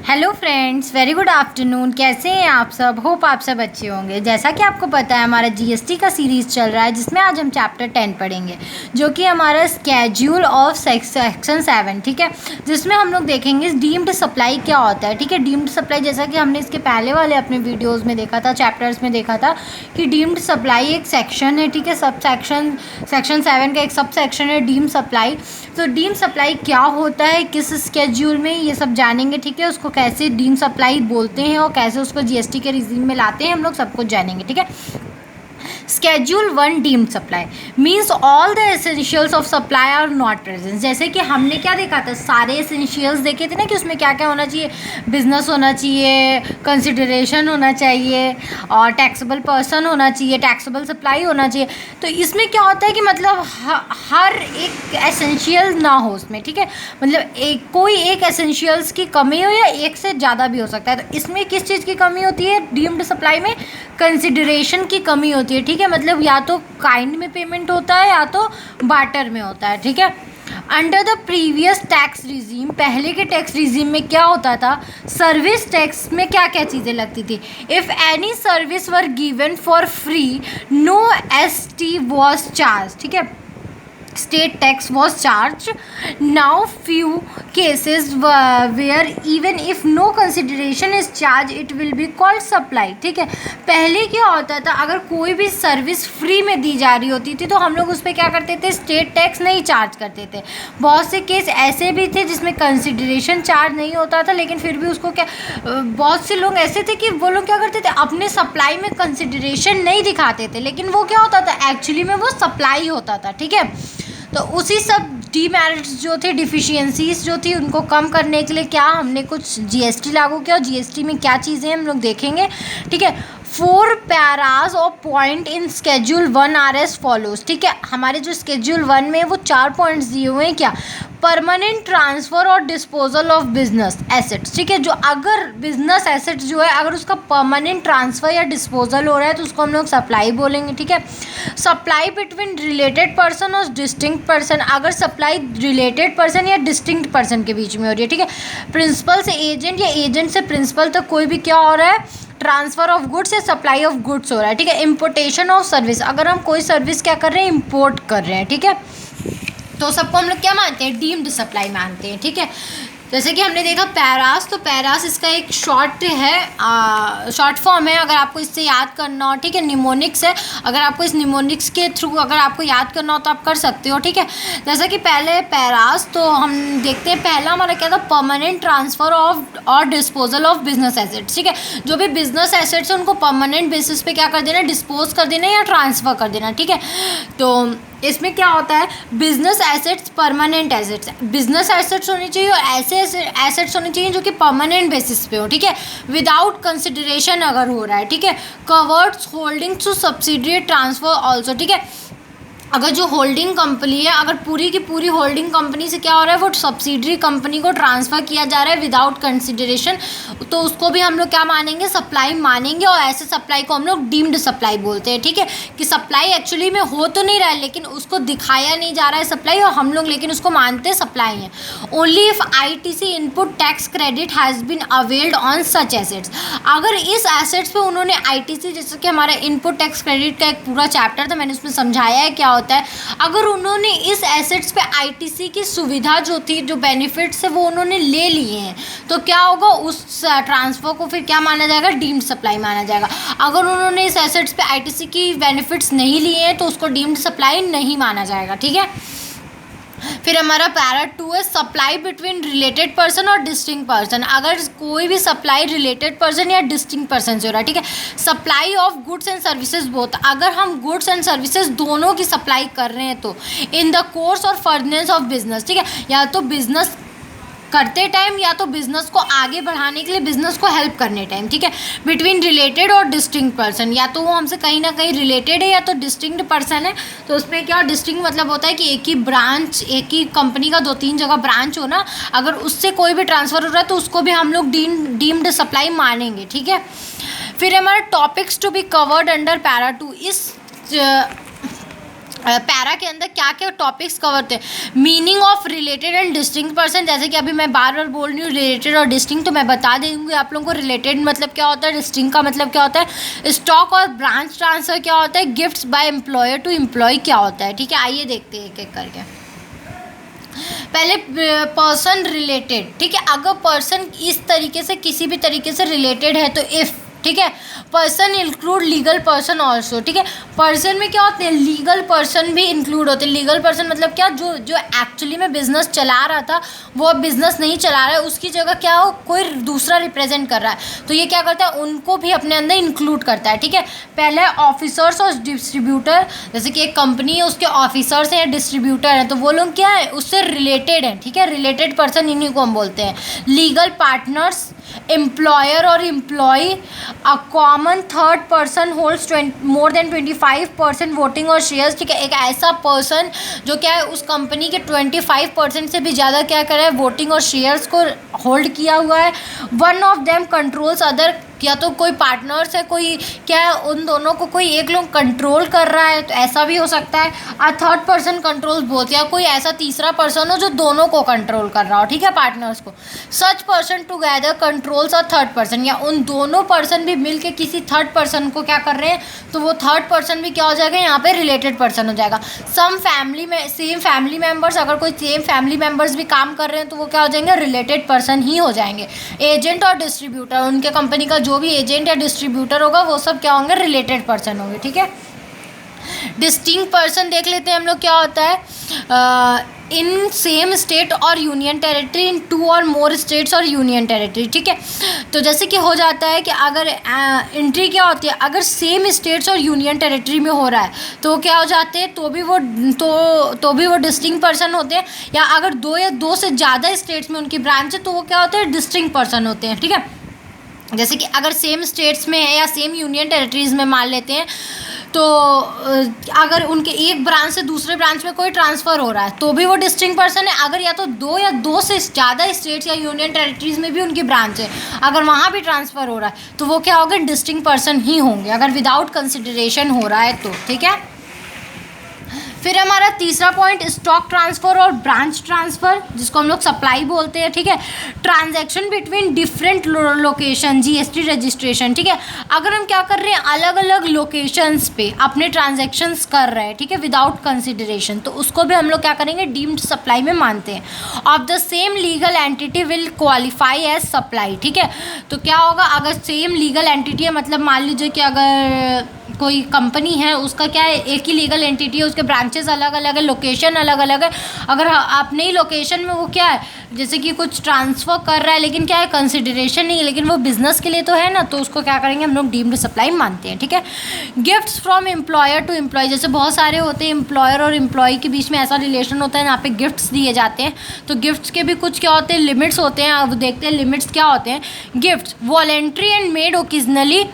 Hello friends, very good afternoon. कैसे हैं आप सब? होप आप सब अच्छे होंगे। जैसा कि आपको पता है, हमारा जीएसटी का सीरीज़ चल रहा है जिसमें आज हम चैप्टर 10 पढ़ेंगे, जो कि हमारा स्केड्यूल ऑफ सेक्शन 7, ठीक है। जिसमें हम लोग देखेंगे डीम्ड सप्लाई क्या होता है, ठीक है। डीम्ड सप्लाई, जैसा कि हमने इसके पहले वाले अपने वीडियोज़ में देखा था, चैप्टर्स में देखा था कि डीम्ड सप्लाई एक सेक्शन है, ठीक है। सेक्शन 7 का एक सब सेक्शन है डीम्ड सप्लाई। तो डीम्ड सप्लाई क्या होता है, किस स्केड्यूल में, ये सब जानेंगे, ठीक है। उसको कैसे डीम्ड सप्लाई बोलते हैं और कैसे उसको जीएसटी के रिजीम में लाते हैं, हम लोग सब कुछ जानेंगे, ठीक है। Schedule 1 deemed supply means all the essentials of supply are not present। जैसे कि हमने क्या देखा था, सारे एसेंशियल्स देखे थे ना कि उसमें क्या क्या होना चाहिए। बिजनेस होना चाहिए, कंसिडरेशन होना चाहिए और टैक्सेबल पर्सन होना चाहिए, टैक्सेबल सप्लाई होना चाहिए। तो इसमें क्या होता है कि मतलब हर एक एसेंशियल ना हो उसमें, ठीक है। मतलब कोई एक एसेंशियल्स की कमी हो या एक से ज़्यादा भी हो सकता है। तो इसमें किस चीज़ की कमी होती है डीम्ड सप्लाई में? कंसिडरेशन की कमी होती है, ठीक है। मतलब या तो काइंड में पेमेंट होता है या तो बार्टर में होता है, ठीक है। Under the previous tax regime, पहले के टैक्स रिजीम में क्या होता था, सर्विस टैक्स में क्या क्या चीज़ें लगती थी। If any service were given for free, no ST was charge, ठीक है। State tax was charged. Now few cases where even if no consideration is charged, it will be called supply, ठीक है। पहले क्या होता था, अगर कोई भी सर्विस फ्री में दी जा रही होती थी तो हम लोग उस पर क्या करते थे, स्टेट टैक्स नहीं चार्ज करते थे। बहुत से केस ऐसे भी थे जिसमें कंसिडरेशन चार्ज नहीं होता था, लेकिन फिर भी उसको क्या, बहुत से लोग ऐसे थे कि वो लोग क्या करते थे, अपने सप्लाई में कंसिडरेशन नहीं दिखाते थे, लेकिन वो क्या होता था, एक्चुअली में वो सप्लाई होता था, ठीक है। तो उसी सब डीमेरिट्स जो थे, डिफिशियंसीज जो थी, उनको कम करने के लिए क्या हमने कुछ जीएसटी लागू किया और जीएसटी में क्या चीज़ें हम लोग देखेंगे, ठीक है। 4 पैराज और point in schedule 1 R S follows, ठीक है। हमारे जो स्केड्यूल 1 में वो 4 पॉइंट्स दिए हुए हैं। क्या? परमानेंट ट्रांसफ़र और डिस्पोजल ऑफ बिजनेस एसेट्स, ठीक है। जो अगर बिजनेस एसेट्स जो है, अगर उसका परमानेंट ट्रांसफ़र या डिस्पोजल हो रहा है तो उसको हम लोग सप्लाई बोलेंगे, ठीक है। सप्लाई बिटवीन रिलेटेड पर्सन और डिस्टिंक्ट पर्सन, अगर सप्लाई रिलेटेड पर्सन या डिस्टिंक्ट पर्सन के बीच में हो रही है, ठीक है। प्रिंसिपल से एजेंट या एजेंट से प्रिंसिपल तक कोई भी क्या हो रहा है, ट्रांसफ़र ऑफ गुड्स या सप्लाई ऑफ गुड्स हो रहा है, ठीक है। इम्पोर्टेशन ऑफ सर्विस, अगर हम कोई सर्विस क्या कर रहे हैं, इम्पोर्ट कर रहे हैं, ठीक है। तो सबको हम लोग क्या मानते हैं, डीम्ड सप्लाई मानते हैं, ठीक है। जैसे कि हमने देखा पैरास, तो पैरास इसका एक शॉर्ट है, शॉर्ट फॉर्म है। अगर आपको इससे याद करना हो, ठीक है, निमोनिक्स है। अगर आपको इस निमोनिक्स के थ्रू अगर आपको याद करना हो तो आप कर सकते हो, ठीक है। जैसे कि पहले पैरास, तो हम देखते हैं पहला हमारा क्या था, परमानेंट ट्रांसफ़र ऑफ और डिस्पोजल ऑफ बिजनेस एसेट्स, ठीक है। जो भी बिजनेस एसेट्स हैं उनको परमानेंट बेसिस पे क्या कर देना, डिस्पोज कर देना या ट्रांसफ़र कर देना, ठीक है। तो इसमें क्या होता है, business assets, permanent assets, business assets होनी चाहिए और ऐसे एसेट्स होने चाहिए जो कि परमानेंट बेसिस पे हो, ठीक है। विदाउट कंसिडरेशन अगर हो रहा है, ठीक है। Covers holding to subsidiary transfer also, ठीक है। अगर जो होल्डिंग कंपनी है, अगर पूरी की पूरी होल्डिंग कंपनी से क्या हो रहा है, वो सब्सिडरी कंपनी को ट्रांसफ़र किया जा रहा है विदाउट कंसिडरेशन, तो उसको भी हम लोग क्या मानेंगे, सप्लाई मानेंगे। और ऐसे सप्लाई को हम लोग डीम्ड सप्लाई बोलते हैं, ठीक है। कि सप्लाई एक्चुअली में हो तो नहीं रहा है, लेकिन उसको दिखाया नहीं जा रहा है सप्लाई, और हम लोग लेकिन उसको मानते हैं सप्लाई है। Only if ITC input tax credit has been availed on such assets, अगर इस एसेट्स पे उन्होंने आईटीसी, जैसे कि हमारा इनपुट टैक्स क्रेडिट का एक पूरा चैप्टर था, मैंने उसमें समझाया है क्या होता है। अगर उन्होंने इस एसेट्स पे आईटीसी की सुविधा जो थी, जो बेनिफिट्स है, वो उन्होंने ले लिए हैं, तो क्या होगा, उस ट्रांसफ़र को फिर क्या माना जाएगा, डीम्ड सप्लाई माना जाएगा। अगर उन्होंने इस एसेट्स पे आईटीसी की बेनिफिट्स नहीं लिए हैं तो उसको डीम्ड सप्लाई नहीं माना जाएगा, ठीक है। फिर हमारा पैरा 2 है सप्लाई बिटवीन रिलेटेड पर्सन और डिस्टिंक्ट पर्सन, अगर कोई भी सप्लाई रिलेटेड पर्सन या डिस्टिंक्ट पर्सन से हो रहा है, ठीक है। Supply of goods and services both, अगर हम गुड्स एंड सर्विसेज दोनों की सप्लाई कर रहे हैं तो इन द कोर्स और फर्दरेंस ऑफ बिजनेस, ठीक है। या तो बिजनेस करते टाइम या तो बिजनेस को आगे बढ़ाने के लिए, बिजनेस को हेल्प करने टाइम, ठीक है। बिटवीन रिलेटेड और डिस्टिंक्ट पर्सन, या तो वो हमसे कहीं ना कहीं रिलेटेड है या तो डिस्टिंक्ट पर्सन है। तो उसमें क्या, डिस्टिंक्ट मतलब होता है कि एक ही ब्रांच, एक ही कंपनी का 2-3 जगह ब्रांच हो ना, अगर उससे कोई भी ट्रांसफ़र हो रहा है तो उसको भी हम लोग डीम्ड सप्लाई मानेंगे, ठीक है। फिर हमारा topics to be covered under para 2, इस पैरा के अंदर क्या क्या टॉपिक्स कवर होते हैं। Meaning of related and distinct person, जैसे कि अभी मैं बार बार बोल रही हूँ रिलेटेड और डिस्टिंक्ट, तो मैं बता दूँगी आप लोगों को रिलेटेड मतलब क्या होता है, डिस्टिंक्ट का मतलब क्या होता है, स्टॉक और ब्रांच ट्रांसफ़र क्या होता है, gifts by employer to employee क्या होता है। ठीक है, आइए देखते हैं एक एक करके। पहले पर्सन रिलेटेड, ठीक है, अगर पर्सन इस तरीके से किसी भी तरीके से रिलेटेड है तो इफ़, ठीक है, person include legal person also, ठीक है, पर्सन में क्या होते हैं, लीगल पर्सन भी इंक्लूड होते हैं। लीगल पर्सन मतलब क्या, जो जो एक्चुअली में बिजनेस चला रहा था वो अब बिजनेस नहीं चला रहा है, उसकी जगह क्या हो कोई दूसरा रिप्रेजेंट कर रहा है, तो ये क्या करता है, उनको भी अपने अंदर इंक्लूड करता है। ठीक है, पहले ऑफिसर्स और डिस्ट्रीब्यूटर, जैसे कि एक कंपनी है उसके ऑफिसर्स हैं या डिस्ट्रीब्यूटर हैं, तो वो लोग क्या है उससे रिलेटेड हैं। ठीक है, रिलेटेड पर्सन इन्हीं को हम बोलते हैं। लीगल पार्टनर्स, एम्प्लॉयर और employee, a common third person holds more than 25% voting और शेयर्स। ठीक है, एक ऐसा पर्सन जो क्या है उस कंपनी के 25% से भी ज़्यादा क्या कर रहा है, वोटिंग और शेयर्स को होल्ड किया हुआ है। One of them controls other, या तो कोई पार्टनर्स है, कोई क्या है उन दोनों को कोई एक लोग कंट्रोल कर रहा है, तो ऐसा भी हो सकता है। आ थर्ड पर्सन कंट्रोल्स बोथ, या कोई ऐसा तीसरा पर्सन हो जो दोनों को कंट्रोल कर रहा हो, ठीक है, पार्टनर्स को। Such person together controls a third person, या उन दोनों पर्सन भी मिलके किसी थर्ड पर्सन को क्या कर रहे हैं, तो वो थर्ड पर्सन भी क्या हो जाएगा, यहाँ पे रिलेटेड पर्सन हो जाएगा। सम फैमिली में सेम फैमिली मेम्बर्स, अगर कोई सेम फैमिली मेम्बर्स भी काम कर रहे हैं तो वो क्या हो जाएंगे, रिलेटेड पर्सन ही हो जाएंगे। एजेंट और डिस्ट्रीब्यूटर, उनके कंपनी का जो भी एजेंट या डिस्ट्रीब्यूटर होगा वो सब क्या होंगे, रिलेटेड पर्सन होंगे। ठीक है, डिस्टिंक्ट पर्सन देख लेते हैं हम लोग क्या होता है, इन सेम स्टेट और यूनियन टेरिटरी, इन 2 और मोर स्टेट्स और यूनियन टेरिटरी। ठीक है, तो जैसे कि हो जाता है कि अगर एंट्री क्या होती है, अगर सेम स्टेट्स और यूनियन टेरिटरी में हो रहा है तो क्या हो जाते हैं, तो भी वो डिस्टिंक्ट पर्सन होते हैं। या अगर 2 या 2 से ज़्यादा स्टेट्स में उनकी ब्रांच है तो वो क्या होते हैं, डिस्टिंक्ट पर्सन होते हैं। ठीक है, जैसे कि अगर सेम स्टेट्स में है या सेम यूनियन टेरिटरीज़ में मान लेते हैं, तो अगर उनके एक ब्रांच से दूसरे ब्रांच में कोई ट्रांसफ़र हो रहा है तो भी वो डिस्टिंक्ट पर्सन है। अगर या तो 2 या 2 से ज़्यादा स्टेट्स या यूनियन टेरिटरीज़ में भी उनकी ब्रांच है, अगर वहाँ भी ट्रांसफ़र हो रहा है तो वो क्या होगा, डिस्टिंक्ट पर्सन ही होंगे, अगर विदाउट कंसिडरेशन हो रहा है तो। ठीक है, फिर हमारा तीसरा पॉइंट स्टॉक ट्रांसफ़र और ब्रांच ट्रांसफ़र, जिसको हम लोग सप्लाई बोलते हैं। ठीक है, transaction between different location, GST registration. ठीक है, अगर हम क्या कर रहे हैं, अलग अलग लोकेशंस पे अपने ट्रांजैक्शंस कर रहे हैं, ठीक है, विदाउट कंसिडरेशन, तो उसको भी हम लोग क्या करेंगे, डीम्ड सप्लाई में मानते हैं। Of the same legal entity will qualify as supply. ठीक है, तो क्या होगा, अगर सेम लीगल एंटिटी है, मतलब मान लीजिए कि अगर कोई कंपनी है उसका क्या है, एक ही लीगल एंटिटी है, उसके ब्रांचेस अलग अलग है, लोकेशन अलग अलग है, अगर अपने ही लोकेशन में वो क्या है, जैसे कि कुछ ट्रांसफ़र कर रहा है लेकिन क्या है, कंसिडरेशन नहीं है, लेकिन वो बिज़नेस के लिए तो है ना, तो उसको क्या करेंगे, हम लोग डीम्ड सप्लाई मानते हैं। ठीक है, gifts from employer to employee, जैसे बहुत सारे होते हैं एम्प्लॉयर और एम्प्लॉय के बीच में ऐसा रिलेशन होता है जहाँ पे गिफ्ट्स दिए जाते हैं, तो गिफ्ट्स के भी कुछ क्या होते हैं, लिमिट्स होते हैं। अब देखते हैं लिमिट्स क्या होते हैं। Gifts voluntary and made occasionally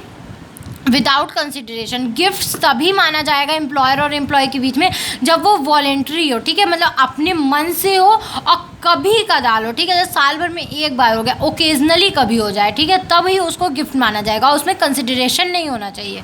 without consideration, gifts तभी माना जाएगा एम्प्लॉयर और एम्प्लॉय के बीच में जब वो वॉलेंट्री हो। ठीक है, मतलब अपने मन से हो और कभी कदाल हो। ठीक है, जैसे साल भर में एक बार हो गया, ओकेजनली कभी हो जाए, ठीक है, तभी उसको गिफ्ट माना जाएगा, उसमें कंसिडरेशन नहीं होना चाहिए।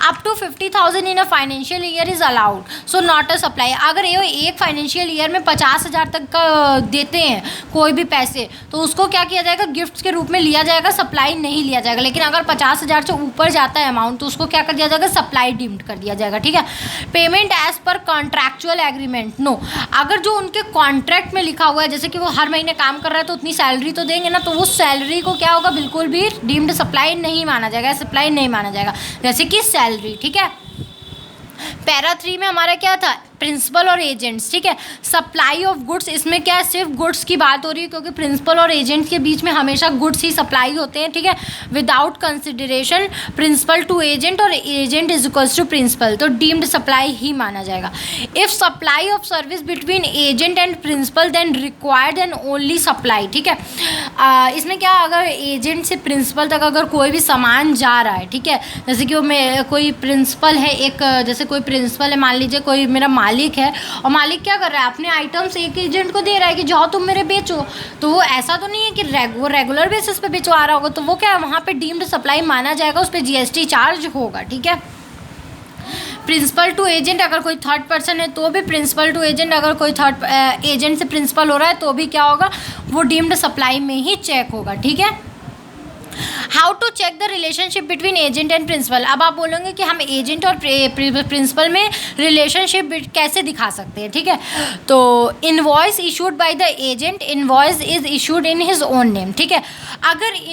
Up to 50,000 in a financial year is allowed, so not a supply. अगर ये एक फाइनेंशियल ईयर में 50,000 तक का देते हैं कोई भी पैसे, तो उसको क्या किया जाएगा, गिफ्ट्स के रूप में लिया जाएगा, सप्लाई नहीं लिया जाएगा। लेकिन अगर 50,000 से ऊपर जाता है अमाउंट तो उसको क्या कर दिया जाएगा, सप्लाई डीम्ड कर दिया जाएगा। ठीक है, payment as per contractual agreement, no, अगर जो उनके कॉन्ट्रैक्ट में लिखा हुआ है, जैसे कि वो हर महीने काम कर रहा है तो उतनी सैलरी तो देंगे ना, तो वो सैलरी को क्या होगा, बिल्कुल भी डीम्ड सप्लाई नहीं माना जाएगा, सप्लाई नहीं माना जाएगा, जैसे कि सैलरी। ठीक है, पैरा 3 में हमारा क्या था, प्रिंसिपल और एजेंट्स। ठीक है, सप्लाई ऑफ गुड्स, इसमें क्या है, सिर्फ गुड्स की बात हो रही है क्योंकि प्रिंसिपल और एजेंट के बीच में हमेशा गुड्स ही सप्लाई होते हैं। ठीक है, without consideration principal to agent और agent is equals to principal, तो डीम्ड सप्लाई ही माना जाएगा। If supply of service between agent and principal then required and only supply. ठीक है, इसमें क्या, अगर एजेंट से प्रिंसिपल तक अगर कोई भी सामान जा रहा है, ठीक है, जैसे कि वो कोई प्रिंसिपल है, एक जैसे कोई प्रिंसिपल है, मान लीजिए कोई मेरा मालिक है, और मालिक क्या कर रहा है, अपने आइटम्स एक एजेंट को दे रहा है कि जाओ तुम मेरे बेचो, तो वो ऐसा तो नहीं है कि वो रेगुलर बेसिस पे बेचवा रहा होगा, तो वो क्या है, वहाँ पे डीम्ड सप्लाई माना जाएगा, उस पर जीएसटी चार्ज होगा। ठीक है, प्रिंसिपल टू एजेंट अगर कोई थर्ड पर्सन है तो भी, प्रिंसिपल टू एजेंट अगर कोई थर्ड एजेंट से प्रिंसिपल हो रहा है तो भी क्या होगा, वो डीम्ड सप्लाई में ही चेक होगा, ठीक है। How to check the relationship between agent and principal. अब आप बोलोगे कि हम एजेंट और प्रिंसिपल में रिलेशनशिप कैसे दिखा सकते हैं, ठीक है। तो invoice issued by the agent, invoice is issued in his own name, ठीक है। अगर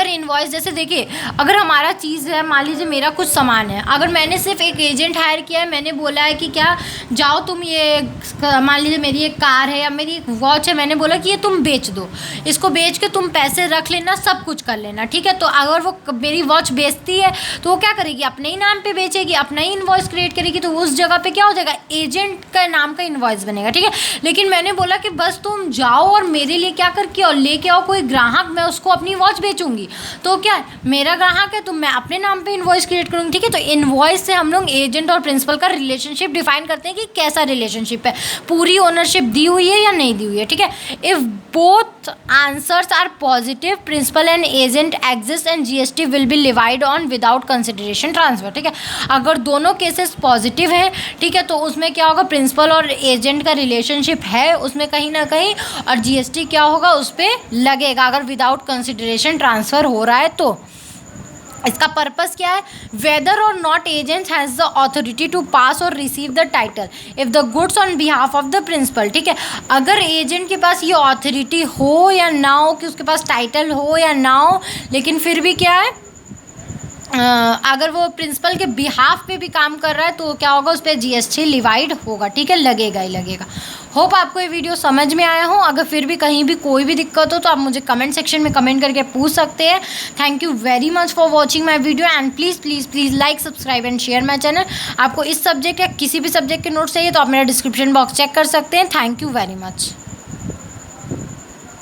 इनवॉइस जैसे देखिए, अगर हमारा चीज़ है, मान लीजिए मेरा कुछ सामान है, अगर मैंने सिर्फ एक एजेंट हायर किया है, मैंने बोला है कि क्या जाओ तुम ये, मान लीजिए मेरी एक कार है या मेरी एक वॉच है, मैंने बोला कि ये तुम बेच दो, इसको बेच के तुम पैसे रख लेना, सब कुछ कर लेना, ठीक है। तो अगर वो मेरी वॉच बेचती है तो वो क्या करेगी, अपने ही नाम पे बेचेगी, अपना ही इनवॉइस क्रिएट करेगी, तो उस जगह पे क्या हो जाएगा, एजेंट का नाम का इनवॉइस बनेगा, ठीक है। लेकिन मैंने बोला कि बस तुम जाओ और मेरे लिए क्या करके और लेके आओ कोई ग्राहक, मैं उसको अपनी वॉच बेचूंगी, तो क्या मेरा ग्राहक है तो मैं अपने नाम पे इनवॉइस क्रिएट करूंगी, ठीक है। तो इनवॉइस से हम लोग एजेंट और प्रिंसिपल का रिलेशनशिप डिफाइन करते हैं कि कैसा रिलेशनशिप है, पूरी ओनरशिप दी हुई है या नहीं दी हुई है, ठीक है। If both answers are positive, principal and agent exist and GST will be levied on without consideration transfer, ठीक है। अगर दोनों केसेस पॉजिटिव हैं, ठीक है, तो उसमें क्या होगा, प्रिंसिपल और एजेंट का रिलेशनशिप है उसमें कहीं ना कहीं, और जीएसटी क्या होगा उस पर लगेगा अगर विदाउट कंसिडरेशन ट्रांसफ़र हो रहा है तो। इसका पर्पस क्या है, whether or not agent has the authority to pass or receive the title if the goods on behalf of the principal, ठीक है। अगर एजेंट के पास ये अथॉरिटी हो या ना हो, कि उसके पास टाइटल हो या ना हो, लेकिन फिर भी क्या है, अगर वो प्रिंसिपल के बिहाफ पे भी काम कर रहा है तो क्या होगा, उस पर जीएसटी लिवाइड होगा, ठीक है, लगेगा ही लगेगा। होप आपको ये वीडियो समझ में आया हो। अगर फिर भी कहीं भी कोई भी दिक्कत हो तो आप मुझे कमेंट सेक्शन में कमेंट करके पूछ सकते हैं। Thank you very much for watching my video and please please please like, subscribe and share my channel. आपको इस सब्जेक्ट या किसी भी सब्जेक्ट के नोट्स चाहिए तो आप मेरा डिस्क्रिप्शन बॉक्स चेक कर सकते हैं। Thank you very much.